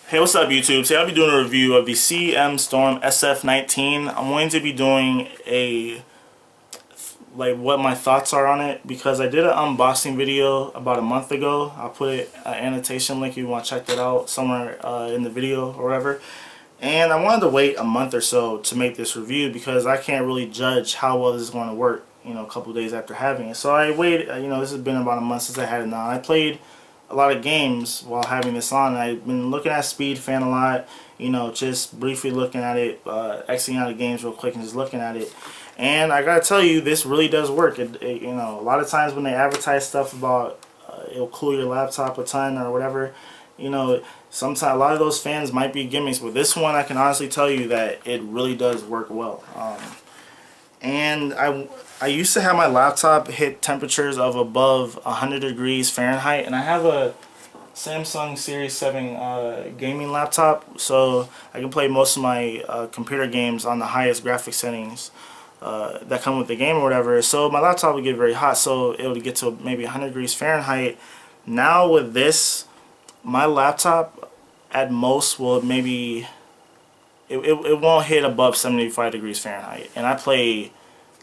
Hey, what's up YouTube? Today I'll be doing a review of the CM Storm SF19. I'm going to be doing what my thoughts are on it because I did an unboxing video about a month ago. I'll put an annotation link if you want to check that out somewhere in the video or whatever. And I wanted to wait a month or so to make this review because I can't really judge how well this is going to work, a couple days after having it. So I waited, this has been about a month since I had it now. I played a lot of games while having this on. I've been looking at Speed Fan a lot, just briefly looking at it, exiting out of games real quick and just looking at it. And I gotta tell you, this really does work. A lot of times when they advertise stuff about it'll cool your laptop a ton or whatever, sometimes a lot of those fans might be gimmicks, but this one I can honestly tell you that it really does work well. And I used to have my laptop hit temperatures of above 100 degrees Fahrenheit, and I have a Samsung Series 7 gaming laptop, so I can play most of my computer games on the highest graphic settings that come with the game or whatever. So my laptop would get very hot, so it would get to maybe 100 degrees Fahrenheit. Now with this, my laptop at most will maybe it won't hit above 75 degrees Fahrenheit, and I play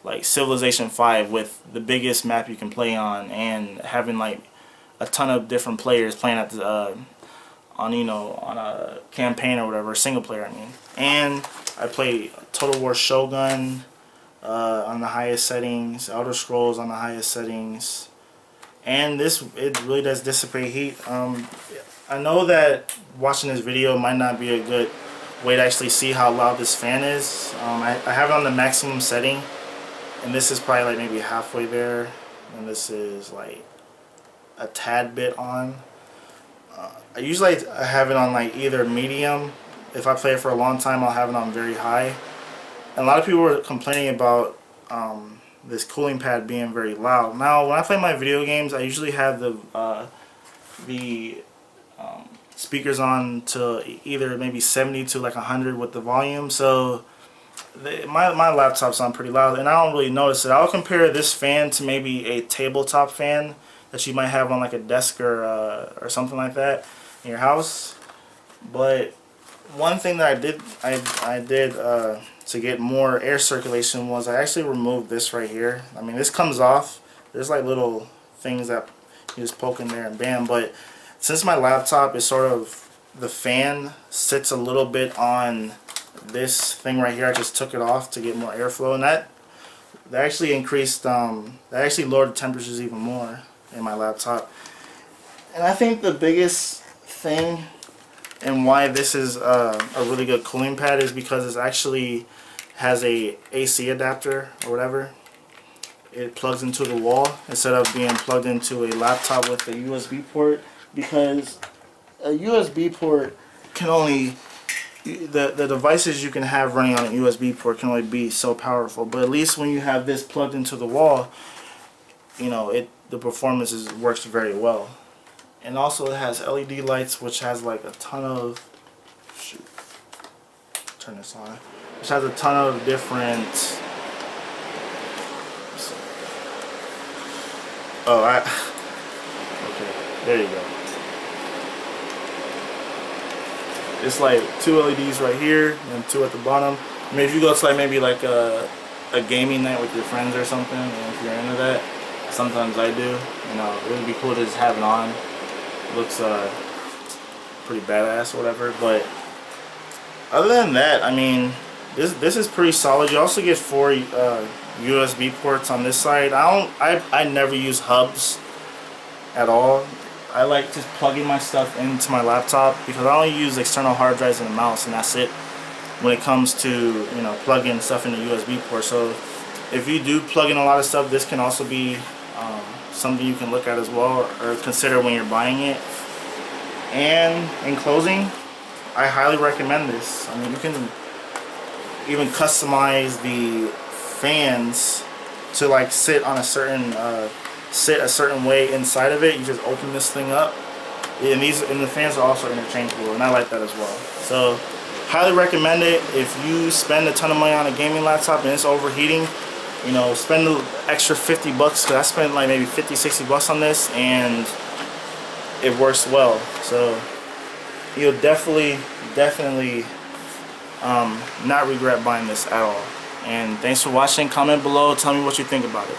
like Civilization 5 with the biggest map you can play on, and having like a ton of different players playing at the on a campaign or whatever, single player I mean. And I play Total War Shogun on the highest settings, Elder Scrolls on the highest settings, and it really does dissipate heat. I know that watching this video might not be a good way to actually see how loud this fan is. I have it on the maximum setting, and this is probably like maybe halfway there, and this is like a tad bit on. I usually have it on like either medium. If I play it for a long time, I'll have it on very high. And a lot of people were complaining about this cooling pad being very loud. Now when I play my video games, I usually have the speakers on to either maybe 70 to like 100 with the volume, so my laptop sounds pretty loud, and I don't really notice it. I'll compare this fan to maybe a tabletop fan that you might have on like a desk or something like that in your house. But one thing that I did to get more air circulation was I actually removed this right here. I mean, this comes off. There's like little things that you just poke in there and bam. But since my laptop is sort of, the fan sits a little bit on this thing right here, I just took it off to get more airflow, and that actually increased, that actually lowered the temperatures even more in my laptop. And I think the biggest thing and why this is a really good cooling pad is because it actually has a AC adapter or whatever. It plugs into the wall instead of being plugged into a laptop with a USB port, because a USB port can only, the devices you can have running on a USB port can only be so powerful. But at least when you have this plugged into the wall, the performance works very well. And also it has LED lights, which has like a ton of, turn this on, which has a ton of different, okay, there you go. It's like 2 LEDs right here and 2 at the bottom. I mean, if you go to like maybe like a gaming night with your friends or something, if you're into that, sometimes I do. It would be cool to just have it on. It looks pretty badass or whatever. But other than that, I mean, this is pretty solid. You also get 4 USB ports on this side. I never use hubs at all. I like just plugging my stuff into my laptop because I only use external hard drives and a mouse, and that's it when it comes to plugging stuff into USB port. So if you do plug in a lot of stuff, this can also be something you can look at as well or consider when you're buying it. And in closing, I highly recommend this. I mean, you can even customize the fans to like sit on a certain way inside of it. You just open this thing up, and the fans are also interchangeable, and I like that as well. So highly recommend it. If you spend a ton of money on a gaming laptop and it's overheating, spend the extra 50 bucks, because I spent like maybe 50-60 bucks on this, and it works well. So you'll definitely not regret buying this at all. And thanks for watching. Comment below, tell me what you think about it.